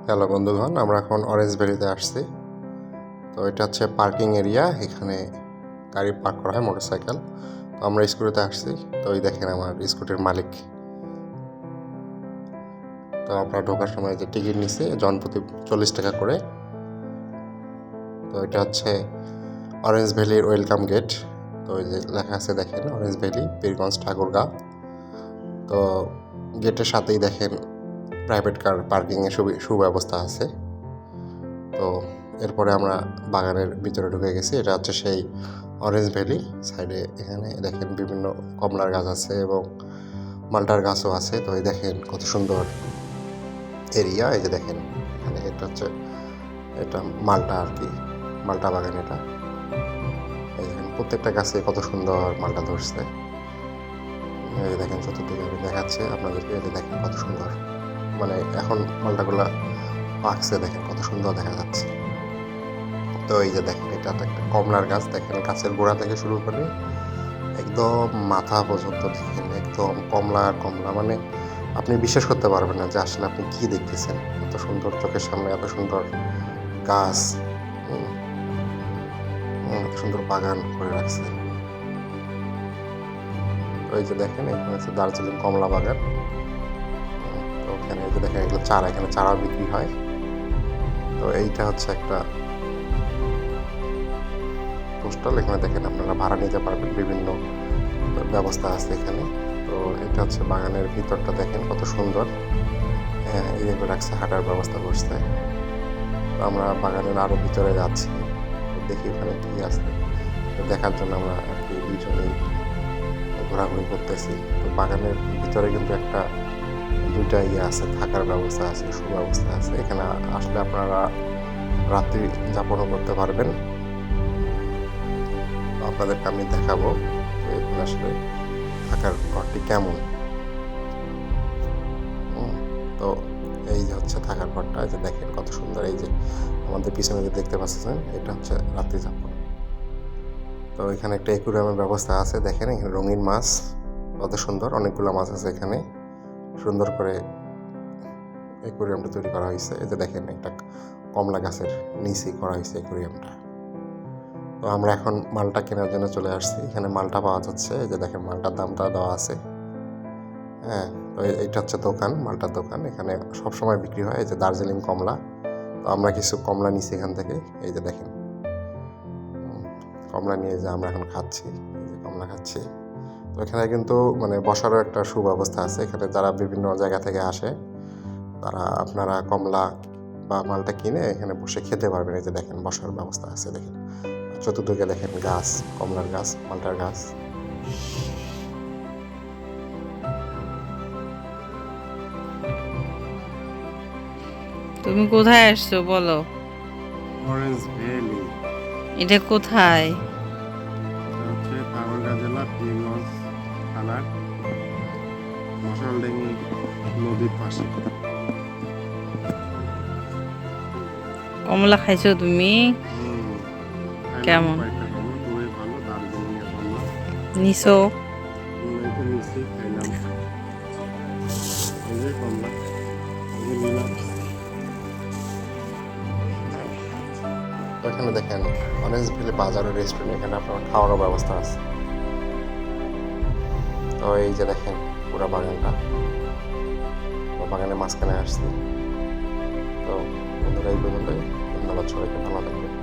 Hello বন্ধুগণ, আমরা এখন অরেঞ্জ ভ্যালিতে আসছি। তো এটা হচ্ছে পার্কিং এরিয়া, এখানে গাড়ি পার্ক করা হয়, মোটরসাইকেল। তো আমরা স্কুটিতে আসছি। তো এই দেখেন আমার স্কুটির মালিক। তো আপনারা ঢোকার সময় যে টিকিট নিচ্ছে জনপ্রতি 40 টাকা করে। তো এটা হচ্ছে অরেঞ্জ ভ্যালির ওয়েলকাম গেট। তো এই যে লেখা আছে দেখেন অরেঞ্জ ভ্যালি, পীরগঞ্জ, ঠাকুরগাঁও। তো গেটের সাথেই দেখেন প্রাইভেট কার পার্কিংয়ের সুব্যবস্থা আছে। তো এরপরে আমরা বাগানের ভিতরে ঢুকে গেছি। এটা হচ্ছে সেই অরেঞ্জ ভ্যালি। সাইডে এখানে দেখেন বিভিন্ন কমলার গাছ আছে এবং মালটার গাছও আছে। তো এই দেখেন কত সুন্দর এরিয়া। এই যে দেখেন এখানে এটা মালটা আর কি, মালটা বাগান এটা। এই দেখেন প্রত্যেকটা গাছে কত সুন্দর মালটা ধরছে। এই যে দেখেন চতুর্দিকে আমি দেখাচ্ছি আপনাদেরকে। এই যে দেখেন কত সুন্দর, মানে এখন মালটাগুলা পাকছে, দেখেন কত সুন্দর দেখা যাচ্ছে। তো এই যে দেখেন এটা তো একটা কমলার গাছ। দেখেন গাছের গোড়া থেকে শুরু করে একদম মাথা পর্যন্ত দেখেন একদম কমলা আর কমলা, মানে আপনি বিশ্বাস করতে পারবেন না যে আসলে আপনি কি দেখতেছেন। এত সুন্দর, চোখের সামনে এত সুন্দর গাছ, এত সুন্দর বাগান করে রাখছে। তো এই যে দেখেন এখানে হচ্ছে দার্জিলিং কমলা বাগান। তো ওখানে এই যে দেখেন এগুলো চারা, এখানে চারাও বিক্রি হয়। তো এইটা হচ্ছে একটা পোস্টাল। এখানে দেখেন আপনারা ভাড়া নিতে পারবেন, বিভিন্ন ব্যবস্থা আছে এখানে। তো এটা হচ্ছে বাগানের ভিতরটা দেখেন কত সুন্দর, এইভাবে রাখছে, হাঁটার ব্যবস্থা করছে। তো আমরা বাগানের আরও ভিতরে যাচ্ছি, দেখি ওখানে কী আছে। তো দেখার জন্য আমরা আর কি দুজনেই ঘোরাঘুরি করতেছি। তো বাগানের ভিতরে কিন্তু দুইটা আছে, থাকার ব্যবস্থা আছে, সুব্যবস্থা আছে। এখানে আসলে আপনারা রাত্রি যাপনও করতে পারবেন। আপনাদেরকে আমি দেখাবো যে এখানে আসলে থাকার ঘরটি কেমন। তো এই যে হচ্ছে থাকার ঘরটা, যে দেখেন কত সুন্দর। এই যে আমাদের পিছনে যে দেখতে পাচ্ছেন এটা হচ্ছে রাত্রি যাপন। তো এখানে একটা অ্যাকুরিয়ামের ব্যবস্থা আছে। দেখেন এখানে রঙিন মাছ কত সুন্দর, অনেকগুলো মাছ আছে এখানে। সুন্দর করে অ্যাকুরিয়ামটা তৈরি করা হয়েছে। এই যে দেখেন একটা কমলা গাছের নিচে করা হয়েছে অ্যাকুরিয়ামটা। তো আমরা এখন মালটা কেনার জন্য চলে আসছি। এখানে মালটা পাওয়া যাচ্ছে। এই যে দেখেন মালটার দামটা দেওয়া আছে। হ্যাঁ, তো এইটা হচ্ছে দোকান, মালটার দোকান। এখানে সবসময় বিক্রি হয়। এই যে দার্জিলিং কমলা। তো আমরা কিছু কমলা নিচ্ছি এখান থেকে। এই যে দেখেন কমলা নিয়ে যে আমরা এখন খাচ্ছি, এই যে কমলা খাচ্ছি। তো এখানে কিন্তু মানে বসারও একটা সুব্যবস্থা আছে। এখানে যারা বিভিন্ন জায়গা থেকে আসে তারা আপনারা কমলা বা মালটা কিনে এখানে বসে খেতে পারবেন। এই যে দেখেন বসার ব্যবস্থা আছে। দেখেন চতুর্দিকে দেখেন গাছ, কমলার গাছ, মালটার গাছ। তুমি কোথায় আসছো বলো? Orange valley. এটা কোথায়? হচ্ছে ঠাকুরগাঁও জেলা, পীরগঞ্জ থানার মশালডেঙ্গি নদীর পাশে। কমলা খাইছো তুমি? কেমন নিছো? এখানে দেখেন অরেঞ্জ ভ্যালি বাজার ও রেস্টুরেন্ট, এখানে আপনার খাওয়ারও ব্যবস্থা আছে। তো এই যে দেখেন পুরো বাগানটা, বাগানের মাঝখানে আসছি। তো বন্ধুরা এই পর্যন্তই। ধন্যবাদ সবাইকে, ভালো থাকবেন।